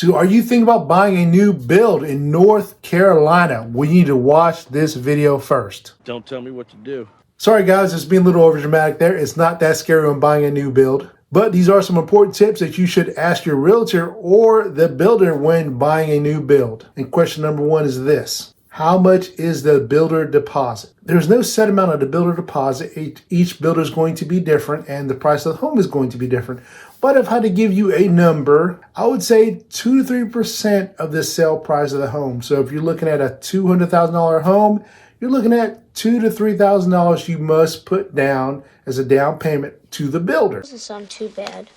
So are you thinking about buying a new build in North Carolina? We need to watch this video first. Don't tell me what to do. Sorry guys, it's being a little over dramatic there. It's not that scary when buying a new build. But these are some important tips that you should ask your realtor or the builder when buying a new build. And question number one is this: how much is the builder deposit? There's no set amount of the builder deposit. Each builder is going to be different and the price of the home is going to be different. But if I had to give you a number, I would say 2 to 3% of the sale price of the home. So if you're looking at a $200,000 home, you're looking at $2,000 to $3,000 you must put down as a down payment to the builder. Doesn't sound too bad.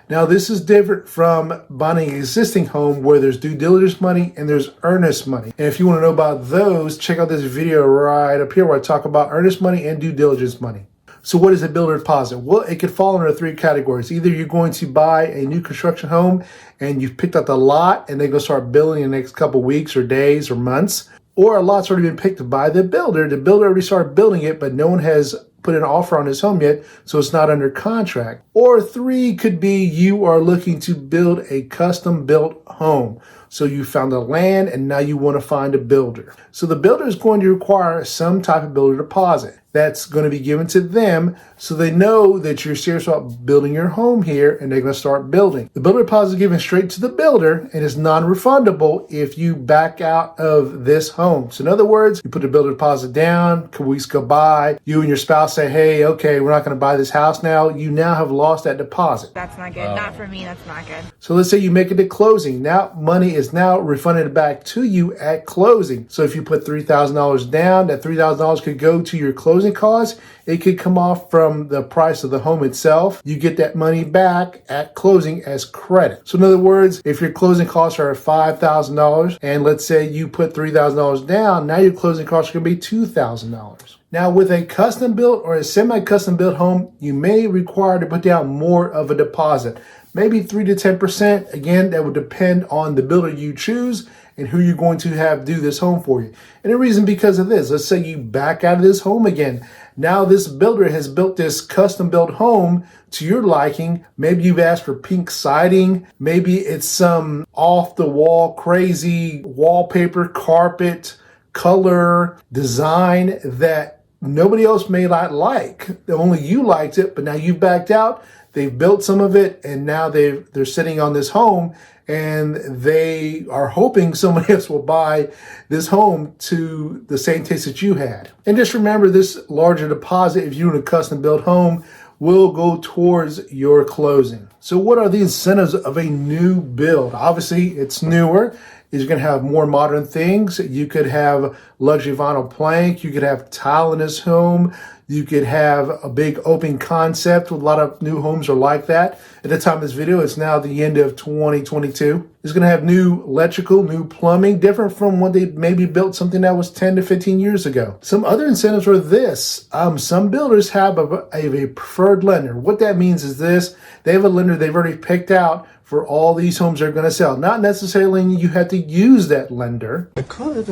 Now this is different from buying an existing home where there's due diligence money and there's earnest money. And if you want to know about those, check out this video right up here where I talk about earnest money and due diligence money. So what is a builder deposit? Well, it could fall under 3 categories. Either you're going to buy a new construction home and you've picked out the lot and they're going to start building in the next couple weeks or days or months, or a lot's already been picked by the builder. The builder already started building it, but no one has put an offer on his home yet, so it's not under contract. Or 3 could be you are looking to build a custom built home. So you found the land and now you want to find a builder. So the builder is going to require some type of builder deposit that's going to be given to them so they know that you're serious about building your home here and they're going to start building. The builder deposit is given straight to the builder and is non-refundable if you back out of this home. So in other words, you put the builder deposit down, a couple weeks go by, you and your spouse say, hey, okay, we're not going to buy this house now. You now have lost that deposit. That's not good. Not for me. That's not good. So let's say you make it to closing. Now money is now refunded back to you at closing. So if you put $3,000 down, that $3,000 could go to your closing costs. It could come off from the price of the home itself. You get that money back at closing as credit. So in other words, if your closing costs are $5,000 and let's say you put $3,000 down, now your closing costs are going to be $2,000. Now with a custom built or a semi-custom built home, you may require to put down more of a deposit. Maybe 3 to 10%. Again, that would depend on the builder you choose and who you're going to have do this home for you. And the reason because of this, let's say you back out of this home again. Now this builder has built this custom built home to your liking. Maybe you've asked for pink siding. Maybe it's some off the wall, crazy wallpaper, carpet, color, design that nobody else may not like. Only you liked it, but now you've backed out. They've built some of it and now they're sitting on this home and they are hoping somebody else will buy this home to the same taste that you had. And just remember, this larger deposit, if you're in a custom built home, will go towards your closing. So what are the incentives of a new build? Obviously, it's newer. You're going to have more modern things. You could have luxury vinyl plank. You could have tile in this home. You could have a big open concept. A lot of new homes are like that. At the time of this video, it's now the end of 2022. It's going to have new electrical, new plumbing, different from when they maybe built something that was 10 to 15 years ago. Some other incentives are this. Some builders have a preferred lender. What that means is this. They have a lender they've already picked out for all these homes they're going to sell. Not necessarily you have to use that lender. I could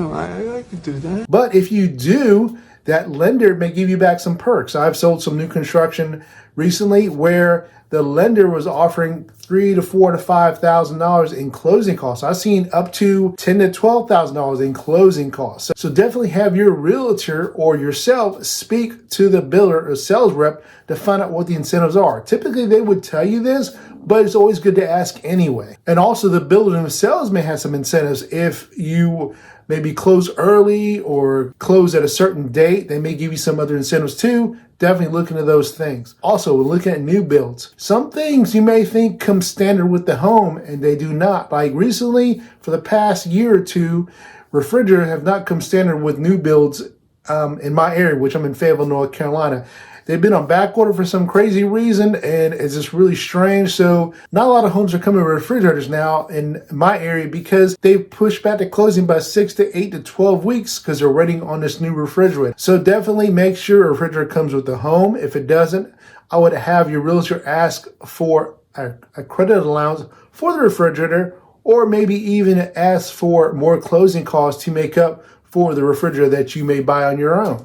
do that. But if you do, that lender may give you back some perks. I've sold some new construction recently where the lender was offering $3,000 to $4,000 to $5,000 in closing costs. I've seen up to $10,000 to $12,000 in closing costs. So definitely have your realtor or yourself speak to the builder or sales rep to find out what the incentives are. Typically they would tell you this, but it's always good to ask anyway. And also the builder themselves may have some incentives. If you maybe close early or close at a certain date, they may give you some other incentives too. Definitely look into those things. Also, we're looking at new builds. Some things you may think come standard with the home and they do not. Like recently, for the past year or two, refrigerators have not come standard with new builds in my area, which I'm in Fayetteville, North Carolina. They've been on back order for some crazy reason, and it's just really strange. So not a lot of homes are coming with refrigerators now in my area because they've pushed back the closing by 6 to 8 to 12 weeks because they're waiting on this new refrigerator. So definitely make sure a refrigerator comes with the home. If it doesn't, I would have your realtor ask for a credit allowance for the refrigerator, or maybe even ask for more closing costs to make up for the refrigerator that you may buy on your own.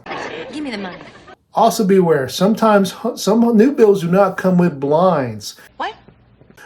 Give me the money. Also beware, sometimes some new builds do not come with blinds. What?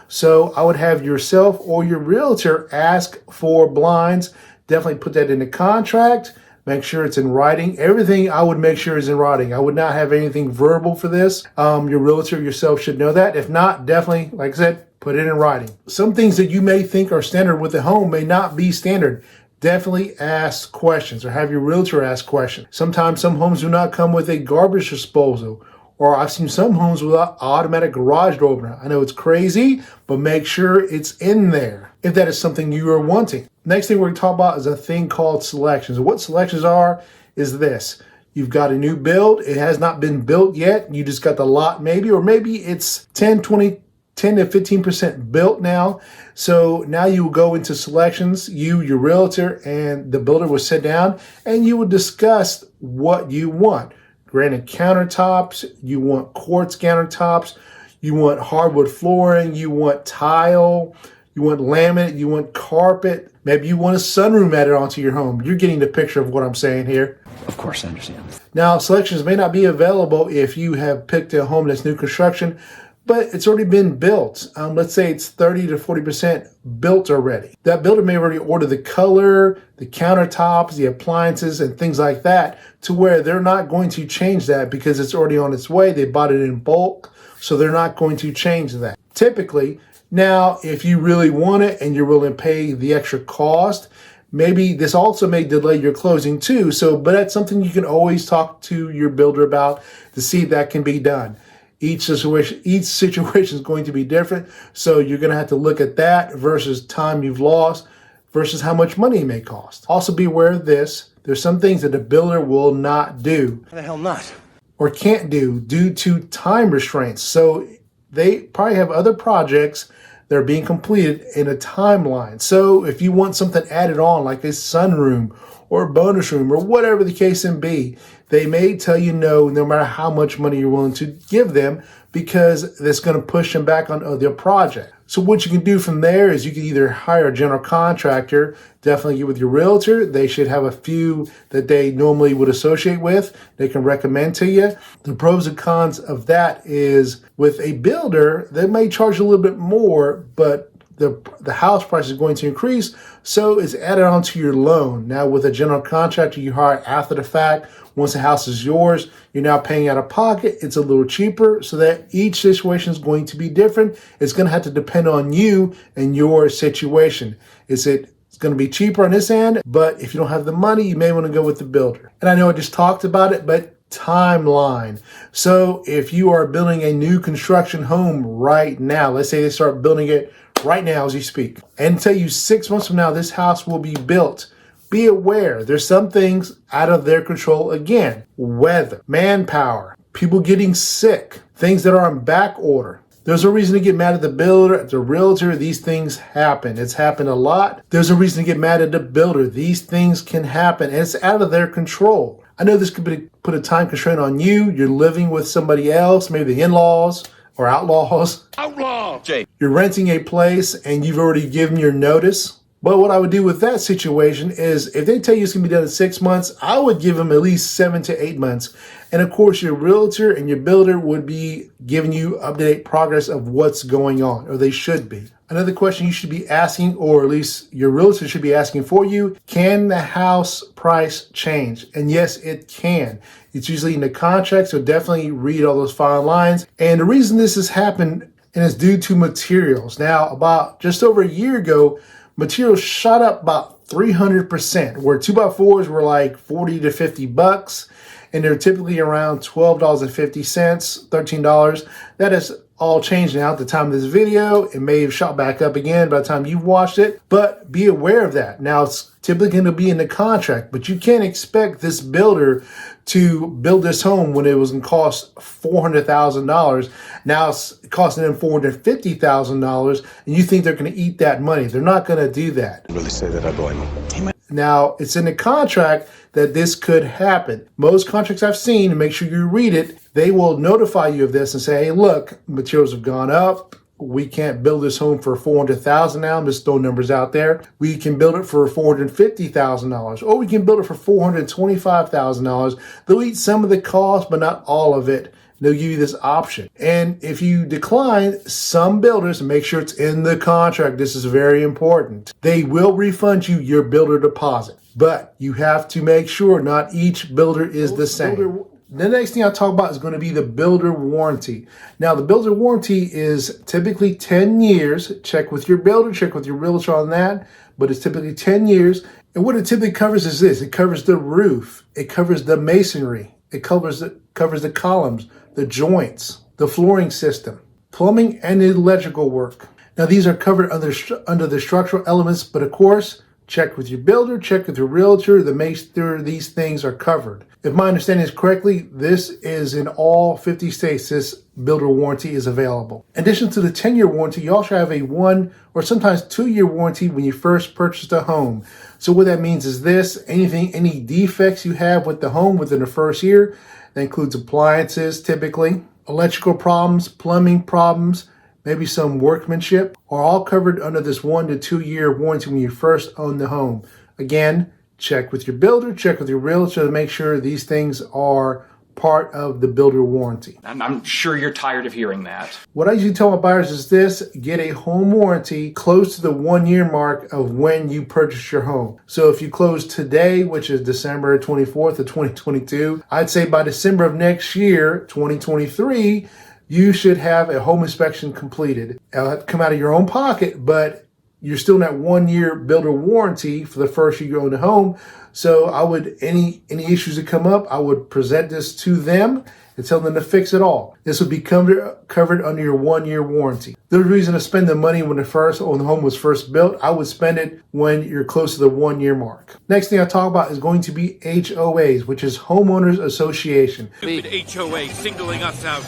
So I would have yourself or your realtor ask for blinds. Definitely put that in the contract. Make sure it's in writing. Everything I would make sure is in writing. I would not have anything verbal for this. Your realtor yourself should know that. If not, definitely, like I said, put it in writing. Some things that you may think are standard with the home may not be standard. Definitely ask questions or have your realtor ask questions. Sometimes some homes do not come with a garbage disposal, or I've seen some homes without automatic garage door opener. I know it's crazy, but make sure it's in there if that is something you are wanting. Next thing we're going to talk about is a thing called selections. What selections are is this. You've got a new build. It has not been built yet. You just got the lot maybe, or maybe it's 10 to 15% built now. So now you will go into selections. You, your realtor, and the builder will sit down and you will discuss what you want. Granite countertops, you want quartz countertops, you want hardwood flooring, you want tile, you want laminate, you want carpet, maybe you want a sunroom added onto your home. You're getting the picture of what I'm saying here. Of course, I understand. Now, selections may not be available if you have picked a home that's new construction, but it's already been built. Let's say it's 30 to 40% built already. That builder may already order the color, the countertops, the appliances, and things like that, to where they're not going to change that because it's already on its way. They bought it in bulk, so they're not going to change that. Typically, now, if you really want it and you're willing to pay the extra cost, maybe this also may delay your closing too. But that's something you can always talk to your builder about to see if that can be done. Each situation is going to be different. So you're going to have to look at that versus time you've lost versus how much money it may cost. Also be aware of this. There's some things that the builder will not do. Why the hell not? Or can't do due to time restraints. So they probably have other projects that are being completed in a timeline. So if you want something added on, like a sunroom or a bonus room or whatever the case may be, they may tell you no matter how much money you're willing to give them, because that's going to push them back on their project. So what you can do from there is you can either hire a general contractor, definitely get with your realtor. They should have a few that they normally would associate with. They can recommend to you. The pros and cons of that is with a builder, they may charge a little bit more, but the house price is going to increase, so it's added onto your loan. Now with a general contractor you hire after the fact, once the house is yours, you're now paying out of pocket. It's a little cheaper, so that each situation is going to be different. It's going to have to depend on you and your situation. It's going to be cheaper on this end, but if you don't have the money, you may want to go with the builder. And I know I just talked about it, but timeline. So if you are building a new construction home right now, let's say they start building it right now as you speak, and tell you 6 months from now this house will be built, be aware there's some things out of their control. Again, weather, manpower, people getting sick, things that are on back order. There's no reason to get mad at the builder, at the realtor. These things happen. It's happened a lot. There's no reason to get mad at the builder. These things can happen, and it's out of their control. I know this could put a time constraint on you. You're living with somebody else, maybe the in-laws or outlaws. Outlaw! Jay. You're renting a place and you've already given your notice. But what I would do with that situation is if they tell you it's going to be done in 6 months, I would give them at least 7 to 8 months. And of course, your realtor and your builder would be giving you up-to-date progress of what's going on, or they should be. Another question you should be asking, or at least your realtor should be asking for you, can the house price change? And yes, it can. It's usually in the contract, so definitely read all those fine lines. And the reason this has happened, and it's due to materials. Now, about just over a year ago, materials shot up about 300%, where 2x4s were like 40 to 50 bucks, and they're typically around $12.50, $13. That has all changed now at the time of this video. It may have shot back up again by the time you've watched it, but be aware of that. Now, it's typically going to be in the contract, but you can't expect this builder to build this home when it was going to cost $400,000. Now it's costing them $450,000, and you think they're going to eat that money. They're not going to do that. I really say that I blame him. Now, it's in the contract that this could happen. Most contracts I've seen, and make sure you read it, they will notify you of this and say, hey, look, materials have gone up. We can't build this home for $400,000 now. I'm just throwing numbers out there. We can build it for $450,000, or we can build it for $425,000. They'll eat some of the cost, but not all of it, they'll give you this option. And if you decline, some builders, make sure it's in the contract, this is very important, they will refund you your builder deposit. But you have to make sure not each builder is the same. The next thing I'll talk about is going to be the builder warranty. Now, the builder warranty is typically 10 years. Check with your builder, check with your realtor on that, but it's typically 10 years. And what it typically covers is this. It covers the roof. It covers the masonry. It covers the columns, the joints, the flooring system, plumbing, and electrical work. Now, these are covered under the structural elements, but of course, check with your builder, check with your realtor to make sure these things are covered. If my understanding is correctly, this is in all 50 states, this builder warranty is available. In addition to the 10-year warranty, you also have a 1 or sometimes 2-year warranty when you first purchased a home. So what that means is this: any defects you have with the home within the first year, that includes appliances typically, electrical problems, plumbing problems, maybe some workmanship, are all covered under this 1 to 2 year warranty when you first own the home. Again, check with your builder, check with your realtor to make sure these things are part of the builder warranty. I'm sure you're tired of hearing that. What I usually tell my buyers is this: get a home warranty close to the 1 year mark of when you purchase your home. So if you close today, which is December 24th of 2022, I'd say by December of next year, 2023, you should have a home inspection completed. It'll have to come out of your own pocket, but you're still in that 1 year builder warranty for the first year you own the home. So I would, any issues that come up, I would present this to them and tell them to fix it all. This would be covered under your 1 year warranty. The reason to spend the money when the home was first built, I would spend it when you're close to the 1 year mark. Next thing I talk about is going to be HOAs, which is Homeowners Association. HOA singling us out.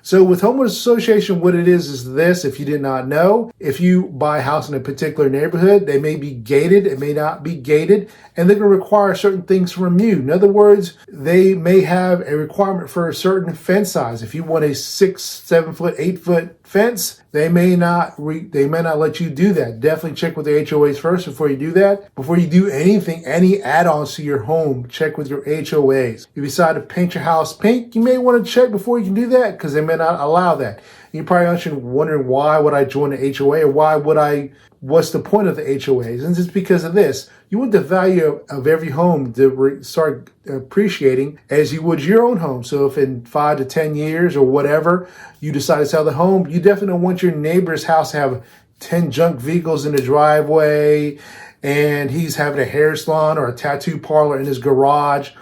So with homeowners association, what it is this: if you did not know, if you buy a house in a particular neighborhood, they may be gated, it may not be gated, and they're going to require certain things from you. In other words, they may have a requirement for a certain fence size. If you want a 6, 7 foot, 8 foot fence, they may not let you do that. Definitely check with the HOAs first before you do that. Before you do anything, any add-ons to your home, check with your HOAs. If you decide to paint your house pink, you may want to check before you can do that, because they may not allow that. You're probably wondering, why would I join the HOA, or what's the point of the HOAs? And it's because of this. You want the value of every home to start appreciating as you would your own home. So if in 5 to 10 years or whatever, you decide to sell the home, you definitely don't want your neighbor's house to have 10 junk vehicles in the driveway, and he's having a hair salon or a tattoo parlor in his garage.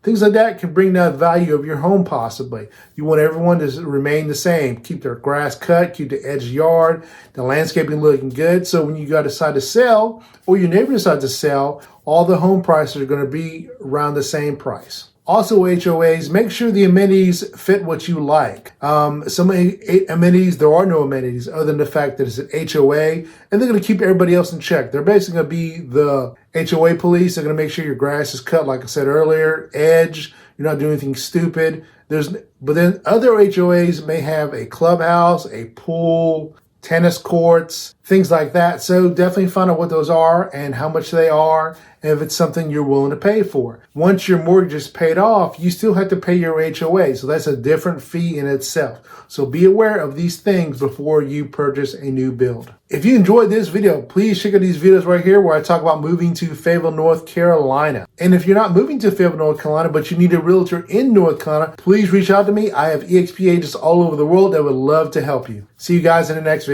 Things like that can bring down the value of your home possibly. You want everyone to remain the same. Keep their grass cut, keep the edge yard, the landscaping looking good. So when you decide to sell, or your neighbor decides to sell, all the home prices are going to be around the same price. Also, HOAs, make sure the amenities fit what you like. Some amenities, there are no amenities other than the fact that it's an HOA, and they're going to keep everybody else in check. They're basically going to be the HOA police. They're going to make sure your grass is cut, like I said earlier, edge, you're not doing anything stupid. But then other HOAs may have a clubhouse, a pool, tennis courts, things like that. So definitely find out what those are and how much they are, and if it's something you're willing to pay for. Once your mortgage is paid off, you still have to pay your HOA. So that's a different fee in itself. So be aware of these things before you purchase a new build. If you enjoyed this video, please check out these videos right here where I talk about moving to Fayetteville, North Carolina. And if you're not moving to Fayetteville, North Carolina, but you need a realtor in North Carolina, please reach out to me. I have EXP agents all over the world that would love to help you. See you guys in the next video.